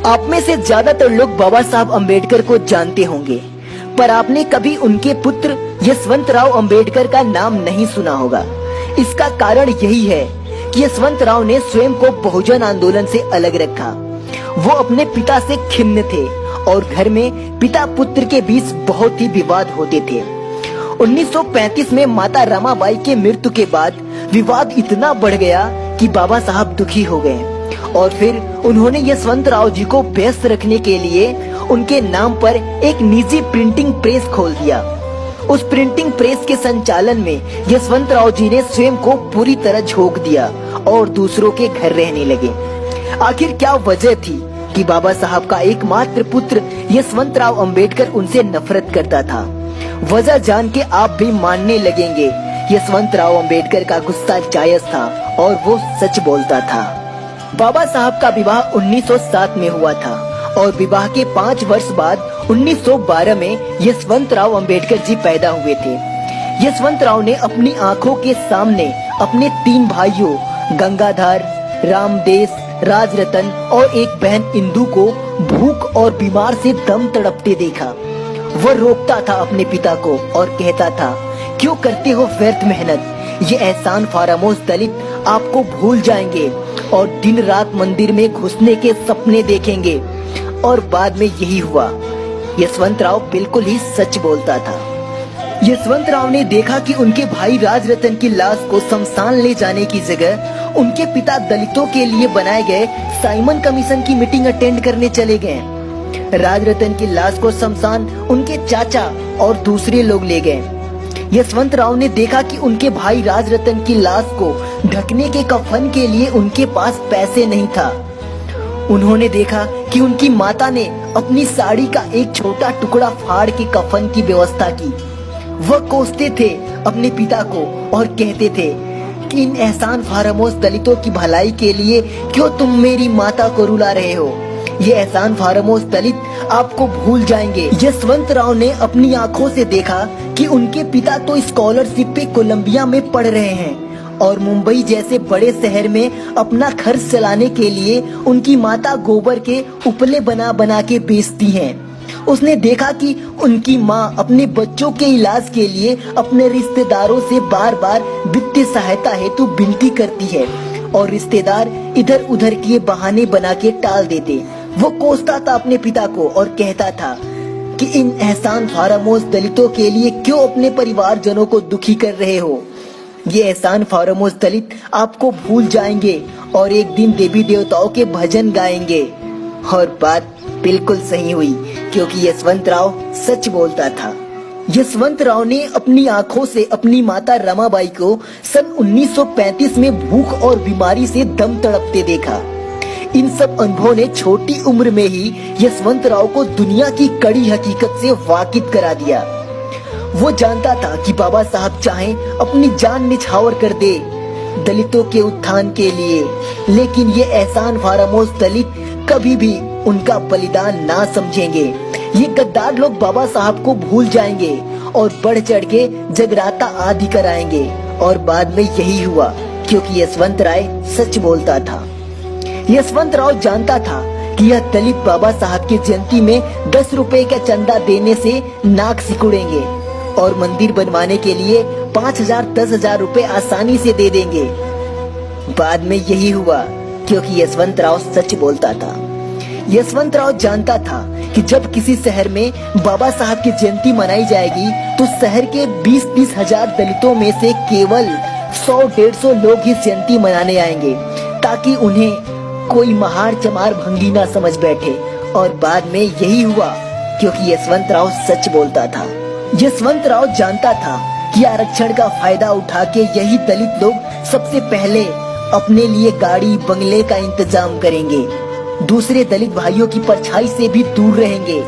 आप में से ज्यादातर लोग बाबा साहब अम्बेडकर को जानते होंगे, पर आपने कभी उनके पुत्र यशवंतराव अम्बेडकर का नाम नहीं सुना होगा। इसका कारण यही है कि यशवंतराव ने स्वयं को बहुजन आंदोलन से अलग रखा। वो अपने पिता से खिन्न थे और घर में पिता पुत्र के बीच बहुत ही विवाद होते थे। 1935 में माता रमाबाई के मृत्यु के बाद विवाद इतना बढ़ गया कि बाबा साहब दुखी हो गए और फिर उन्होंने यशवंतराव जी को व्यस्त रखने के लिए उनके नाम पर एक निजी प्रिंटिंग प्रेस खोल दिया। उस प्रिंटिंग प्रेस के संचालन में यशवंतराव जी ने स्वयं को पूरी तरह झोंक दिया और दूसरों के घर रहने लगे। आखिर क्या वजह थी कि बाबा साहब का एकमात्र पुत्र यशवंतराव अम्बेडकर उनसे नफरत करता था? वजह जान के आप भी मानने लगेंगे, यशवंतराव अम्बेडकर का गुस्सा जायज था और वो सच बोलता था। बाबा साहब का विवाह 1907 में हुआ था और विवाह के 5 वर्ष बाद 1912 में यशवंतराव अम्बेडकर जी पैदा हुए थे। यशवंतराव ने अपनी आंखों के सामने अपने 3 भाइयों गंगाधर, रामदेस, राजरतन और एक बहन इंदु को भूख और बीमार से दम तड़पते देखा। वह रोकता था अपने पिता को और कहता था, क्यों करते हो व्यर्थ मेहनत? ये एहसान फरामोश दलित आपको भूल जाएंगे और दिन रात मंदिर में घुसने के सपने देखेंगे। और बाद में यही हुआ। यशवंतराव बिल्कुल ही सच बोलता था। यशवंतराव ने देखा कि उनके भाई राजरतन की लाश को शमशान ले जाने की जगह उनके पिता दलितों के लिए बनाए गए साइमन कमीशन की मीटिंग अटेंड करने चले गए। राजरतन की लाश को शमशान उनके चाचा और दूसरे लोग ले गए। यशवंतराव ने देखा कि उनके भाई राजरतन की लाश को ढकने के कफन के लिए उनके पास पैसे नहीं था। उन्होंने देखा कि उनकी माता ने अपनी साड़ी का एक छोटा टुकड़ा फाड़ के कफन की व्यवस्था की। वह कोसते थे अपने पिता को और कहते थे कि इन एहसान फरामोश दलितों की भलाई के लिए क्यों तुम मेरी माता को रुला रहे हो? ये एहसान फरामोश दलित आपको भूल जाएंगे। यशवंतराव ने अपनी आंखों से देखा कि उनके पिता तो स्कॉलरशिप पे कोलंबिया में पढ़ रहे हैं और मुंबई जैसे बड़े शहर में अपना खर्च चलाने के लिए उनकी माता गोबर के उपले बना बना के बेचती हैं। उसने देखा कि उनकी माँ अपने बच्चों के इलाज के लिए अपने रिश्तेदारों से बार बार वित्तीय सहायता हेतु विनती करती है और रिश्तेदार इधर उधर के बहाने बना के टाल देते। वो कोसता था अपने पिता को और कहता था कि इन एहसान फरामोश दलितों के लिए क्यों अपने परिवारजनों को दुखी कर रहे हो? ये एहसान फरामोश दलित आपको भूल जाएंगे और एक दिन देवी देवताओं के भजन गाएंगे। और बात बिल्कुल सही हुई, क्योंकि यशवंतराव सच बोलता था। यशवंतराव ने अपनी आंखों से अपनी माता रमाबाई को सन 1935 में भूख और बीमारी से दम तड़पते देखा। इन सब अनुभवों ने छोटी उम्र में ही यशवंतराव को दुनिया की कड़ी हकीकत से वाकिफ करा दिया। वो जानता था कि बाबा साहब चाहें अपनी जान निछावर कर दे दलितों के उत्थान के लिए, लेकिन ये एहसान फरामोश दलित कभी भी उनका बलिदान ना समझेंगे। ये गद्दार लोग बाबा साहब को भूल जाएंगे और बढ़ चढ़ के जगराता आदि कराएंगे। और बाद में यही हुआ, क्योंकि यशवंतराव सच बोलता था। यशवंतराव जानता था कि यह दलित बाबा साहब की जयंती में 10 रुपए का चंदा देने से नाक सिकुड़ेंगे और मंदिर बनवाने के लिए 5,000 10,000 रुपए आसानी से दे देंगे। बाद में यही हुआ, क्योंकि यशवंतराव सच बोलता था। यशवंतराव जानता था कि जब किसी शहर में बाबा साहब की जयंती मनाई जाएगी तो शहर के 20-30 हजार दलितों में से केवल 100-150 लोग ही जयंती मनाने आएंगे, ताकि उन्हें कोई महार चमार भंगी ना समझ बैठे। और बाद में यही हुआ, क्योंकि यशवंतराव सच बोलता था। यशवंतराव जानता था कि आरक्षण का फायदा उठा के यही दलित लोग सबसे पहले अपने लिए गाड़ी बंगले का इंतजाम करेंगे, दूसरे दलित भाइयों की परछाई से भी दूर रहेंगे।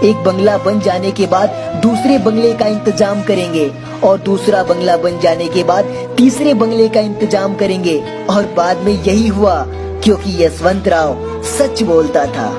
एक बंगला बन जाने के बाद दूसरे बंगले का इंतजाम करेंगे और दूसरा बंगला बन जाने के बाद तीसरे बंगले का इंतजाम करेंगे। और बाद में यही हुआ, क्योंकि यशवंतराव सच बोलता था।